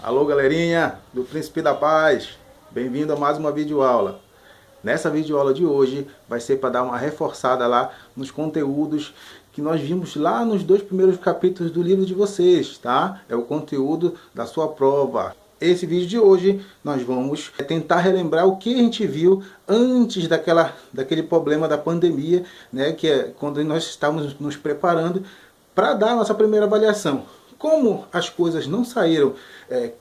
Alô galerinha do Príncipe da Paz, bem-vindo a mais uma videoaula. Nessa videoaula de hoje vai ser para dar uma reforçada lá nos conteúdos que nós vimos lá nos 2 primeiros capítulos do livro de vocês, tá? É o conteúdo da sua prova. Esse vídeo de hoje nós vamos tentar relembrar o que a gente viu antes daquele problema da pandemia, né? Que é quando nós estávamos nos preparando para dar a nossa primeira avaliação. Como as coisas não saíram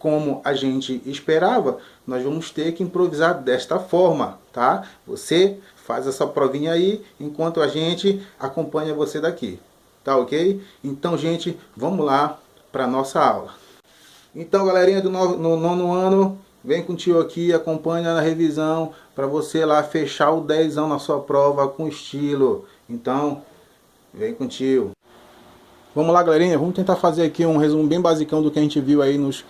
como a gente esperava, nós vamos ter que improvisar desta forma, tá? Você faz essa provinha aí, enquanto a gente acompanha você daqui, tá ok? Então, gente, vamos lá para a nossa aula. Então, galerinha do nono ano, vem com o tio aqui, acompanha na revisão, para você lá fechar o 10ão na sua prova com estilo. Então, vem com o tio. Vamos lá, galerinha, vamos tentar fazer aqui um resumo bem basicão do que a gente viu aí nos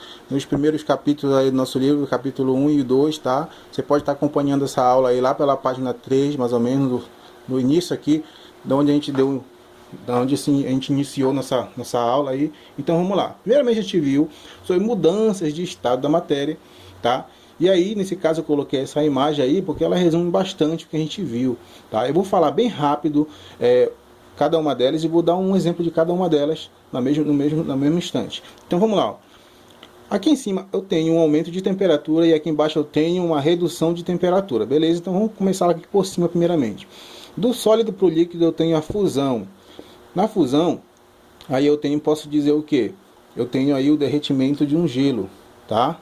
primeiros capítulos aí do nosso livro, capítulo 1 e 2, tá? Você pode estar acompanhando essa aula aí lá pela página 3, mais ou menos, no início aqui, de onde a gente a gente iniciou nossa aula aí. Então vamos lá. Primeiramente a gente viu sobre mudanças de estado da matéria, tá? E aí, nesse caso, eu coloquei essa imagem aí, porque ela resume bastante o que a gente viu, tá? Eu vou falar bem rápido, cada uma delas, e vou dar um exemplo de cada uma delas no mesmo instante. Então vamos lá. Aqui em cima eu tenho um aumento de temperatura e aqui embaixo eu tenho uma redução de temperatura, beleza? Então vamos começar aqui por cima primeiramente. Do sólido para o líquido eu tenho a fusão. Na fusão, aí posso dizer o que? Eu tenho aí o derretimento de um gelo, tá?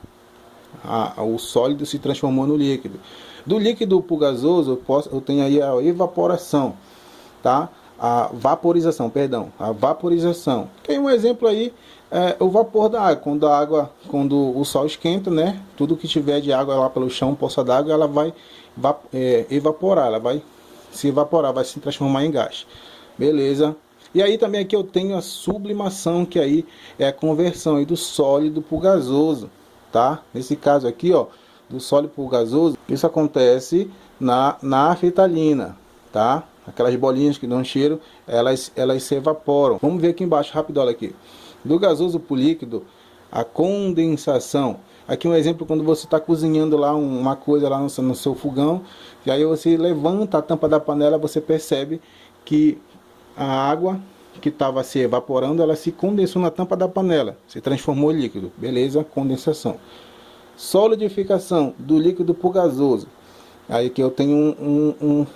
O sólido se transformou no líquido. Do líquido para o gasoso eu tenho aí a evaporação, tá? A vaporização. Tem um exemplo aí, o vapor da água. Quando o sol esquenta, né? Tudo que tiver de água lá pelo chão, poça d'água, ela vai evaporar, ela vai se evaporar, vai se transformar em gás. Beleza? E aí também aqui eu tenho a sublimação, que aí é a conversão aí do sólido para o gasoso, tá? Nesse caso aqui, ó, do sólido para o gasoso, isso acontece na naftalina, tá? Aquelas bolinhas que dão cheiro, elas se evaporam. Vamos ver aqui embaixo, rápido, olha aqui. Do gasoso para o líquido, a condensação. Aqui um exemplo, quando você está cozinhando lá uma coisa lá no seu fogão, e aí você levanta a tampa da panela, você percebe que a água que estava se evaporando, ela se condensou na tampa da panela, se transformou em líquido. Beleza? Condensação. Solidificação do líquido para o gasoso. Aí que eu tenho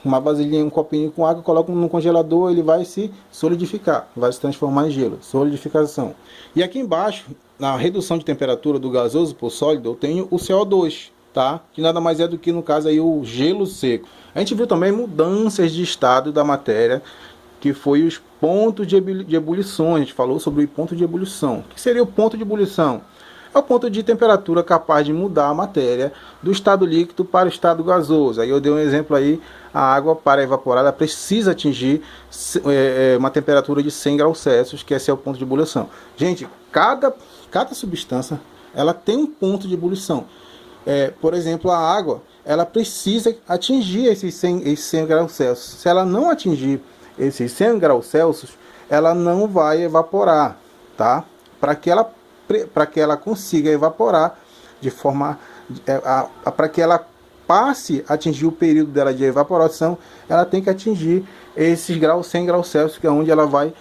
uma vasilhinha, um copinho com água, coloco no congelador, ele vai se solidificar, vai se transformar em gelo, solidificação. E aqui embaixo, na redução de temperatura do gasoso para o sólido, eu tenho o CO2, tá? Que nada mais é do que, no caso aí, o gelo seco. A gente viu também mudanças de estado da matéria, que foi os pontos de ebulição. A gente falou sobre o ponto de ebulição. O que seria o ponto de ebulição? É o ponto de temperatura capaz de mudar a matéria do estado líquido para o estado gasoso. Aí eu dei um exemplo aí, a água para evaporar ela precisa atingir uma temperatura de 100 graus Celsius, que esse é o ponto de ebulição. Gente, cada substância ela tem um ponto de ebulição. Por exemplo, a água, ela precisa atingir esses 100 graus Celsius. Se ela não atingir esses 100 graus Celsius, ela não vai evaporar, tá? Para que ela consiga evaporar de forma para que ela passe a atingir o período dela de evaporação, ela tem que atingir esses 100 graus Celsius, que é onde ela vai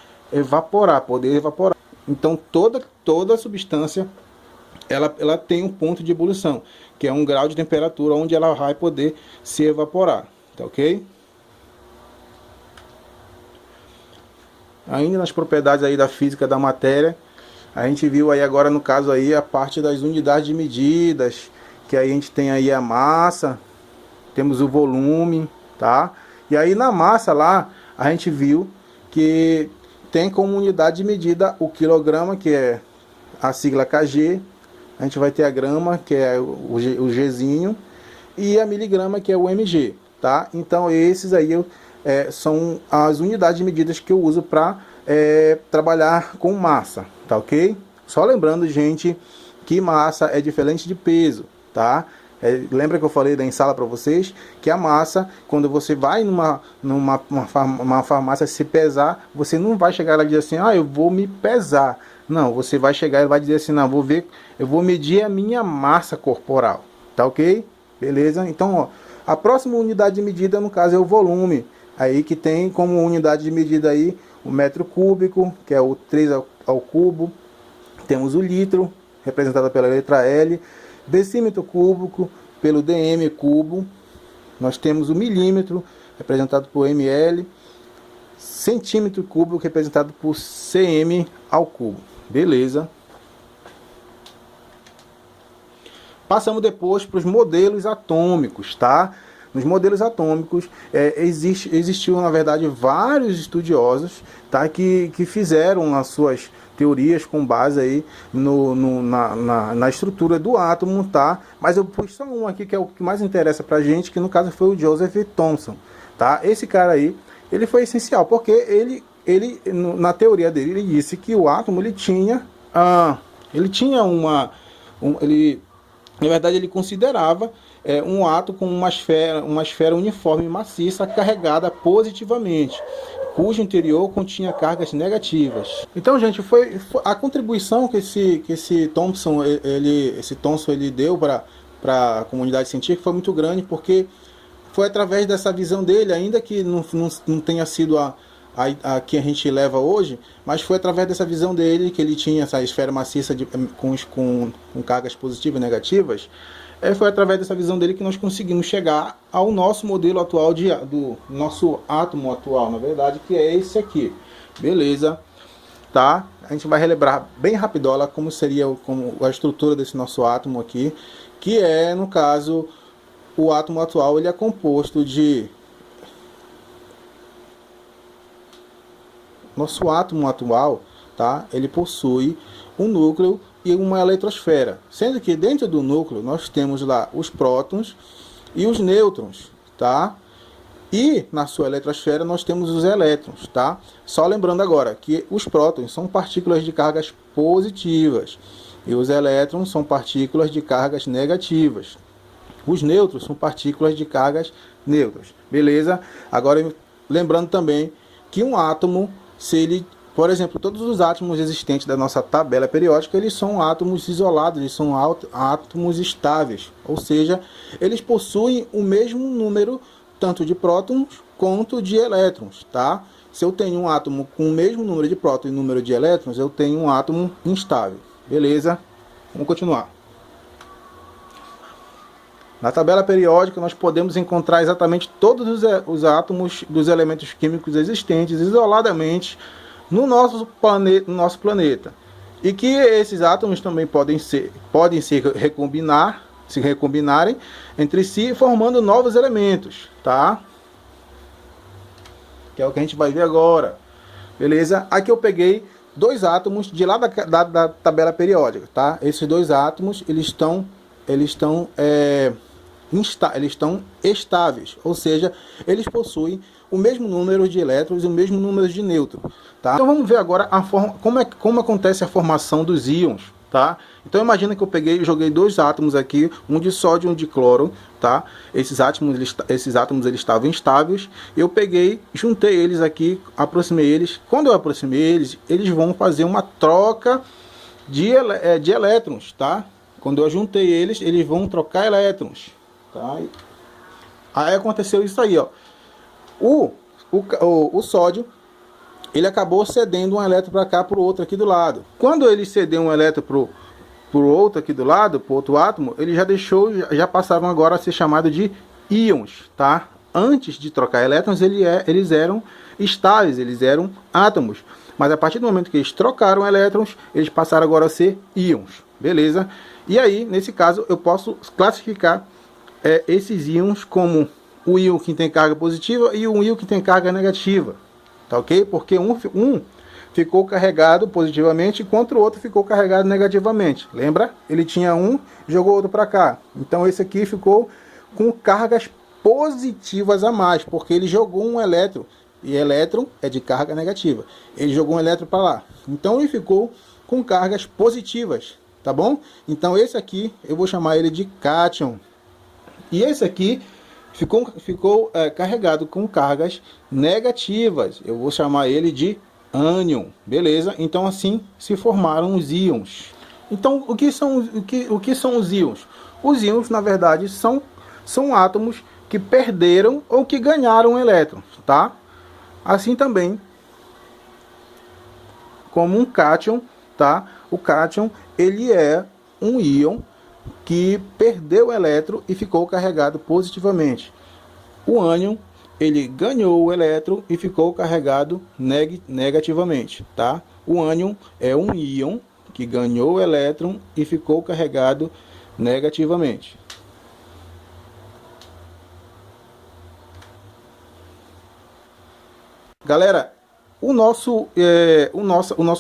poder evaporar. Então toda substância ela tem um ponto de ebulição, que é um grau de temperatura onde ela vai poder se evaporar, tá ok? Ainda nas propriedades aí da física da matéria, a gente viu aí agora, no caso aí, a parte das unidades de medidas, que aí a gente tem aí a massa, temos o volume, tá? E aí na massa lá, a gente viu que tem como unidade de medida o quilograma, que é a sigla kg, a gente vai ter a grama, que é o Gzinho, e a miligrama, que é o mg, tá? Então esses aí são as unidades de medidas que eu uso para trabalhar com massa, tá ok? Só lembrando, gente, que massa é diferente de peso, tá? Lembra que eu falei da sala para vocês que a massa, quando você vai numa farmácia se pesar, você não vai chegar lá e dizer assim, eu vou me pesar. Não, você vai chegar e vai dizer assim, não, eu vou medir a minha massa corporal, tá ok? Beleza? Então, ó, a próxima unidade de medida, no caso, é o volume, aí que tem como unidade de medida aí o metro cúbico, que é o 3 ao cubo, temos o litro, representado pela letra L, decímetro cúbico, pelo dm cubo, nós temos o milímetro, representado por ml, centímetro cúbico, representado por cm ao cubo. Beleza. Passamos depois para os modelos atômicos, tá? Nos modelos atômicos, existiu, na verdade, vários estudiosos, tá? que fizeram as suas teorias com base aí na estrutura do átomo, tá? Mas eu pus só um aqui que é o que mais interessa pra gente, que no caso foi o Joseph Thomson, tá? Esse cara aí, ele foi essencial, porque na teoria dele, ele disse que o átomo, na verdade, ele considerava um átomo com uma esfera uniforme e maciça carregada positivamente, cujo interior continha cargas negativas. Então, gente, foi a contribuição que esse Thomson ele deu para a comunidade científica foi muito grande, porque foi através dessa visão dele, ainda que não tenha sido a que a gente leva hoje, mas foi através dessa visão dele, que ele tinha essa esfera maciça com cargas positivas e negativas, foi através dessa visão dele que nós conseguimos chegar ao nosso modelo atual, do nosso átomo atual, na verdade, que é esse aqui. Beleza? Tá? A gente vai relembrar bem rapidola como seria a estrutura desse nosso átomo aqui, que é, no caso, o átomo atual, ele é composto de... Nosso átomo atual, tá? Ele possui um núcleo e uma eletrosfera, sendo que dentro do núcleo nós temos lá os prótons e os nêutrons, tá? E na sua eletrosfera nós temos os elétrons, tá? Só lembrando agora que os prótons são partículas de cargas positivas e os elétrons são partículas de cargas negativas. Os nêutrons são partículas de cargas neutras, beleza? Agora lembrando também que um átomo, se ele, por exemplo, todos os átomos existentes da nossa tabela periódica, eles são átomos isolados, eles são átomos estáveis, ou seja, eles possuem o mesmo número tanto de prótons quanto de elétrons, tá? Se eu tenho um átomo com o mesmo número de prótons e número de elétrons, eu tenho um átomo instável, beleza? Vamos continuar. Na tabela periódica, nós podemos encontrar exatamente todos os átomos dos elementos químicos existentes isoladamente no nosso planeta. E que esses átomos também podem se recombinarem entre si, formando novos elementos, tá? Que é o que a gente vai ver agora. Beleza? Aqui eu peguei dois átomos de lá da tabela periódica, tá? Esses dois átomos, eles estão estáveis, ou seja, eles possuem o mesmo número de elétrons e o mesmo número de nêutrons, tá? Então vamos ver agora como acontece a formação dos íons, tá? Então imagina que eu peguei e joguei dois átomos aqui, um de sódio e um de cloro, tá? Esses átomos eles estavam instáveis, eu peguei, juntei eles aqui, aproximei eles. Quando eu aproximei eles, eles vão fazer uma troca de elétrons, tá? Quando eu juntei eles vão trocar elétrons. Tá? Aí aconteceu isso aí, ó. O sódio, ele acabou cedendo um elétron para cá, para o outro aqui do lado. Quando ele cedeu um elétron para o outro aqui do lado, para o outro átomo, ele já passaram agora a ser chamado de íons, tá? Antes de trocar elétrons, eles eram estáveis, eles eram átomos. Mas a partir do momento que eles trocaram elétrons, eles passaram agora a ser íons, beleza? E aí, nesse caso, eu posso classificar esses íons como o íon que tem carga positiva e o íon que tem carga negativa, tá ok? Porque um ficou carregado positivamente enquanto o outro ficou carregado negativamente. Lembra? Ele tinha um, jogou outro para cá. Então esse aqui ficou com cargas positivas a mais, porque ele jogou um elétron, e elétron é de carga negativa. Ele jogou um elétron para lá. Então ele ficou com cargas positivas, tá bom? Então esse aqui eu vou chamar ele de cátion. E esse aqui ficou carregado com cargas negativas. Eu vou chamar ele de ânion, beleza? Então assim se formaram os íons. Então o que são os íons? Os íons, na verdade, são átomos que perderam ou que ganharam elétrons, tá? Assim também como um cátion, tá? O cátion, ele é um íon que perdeu o elétron e ficou carregado positivamente. O ânion, ele ganhou o elétron e ficou carregado negativamente, tá? O ânion é um íon que ganhou o elétron e ficou carregado negativamente. Galera, o nosso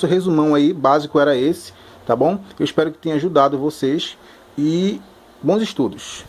resumão aí básico era esse, tá bom? Eu espero que tenha ajudado vocês e bons estudos.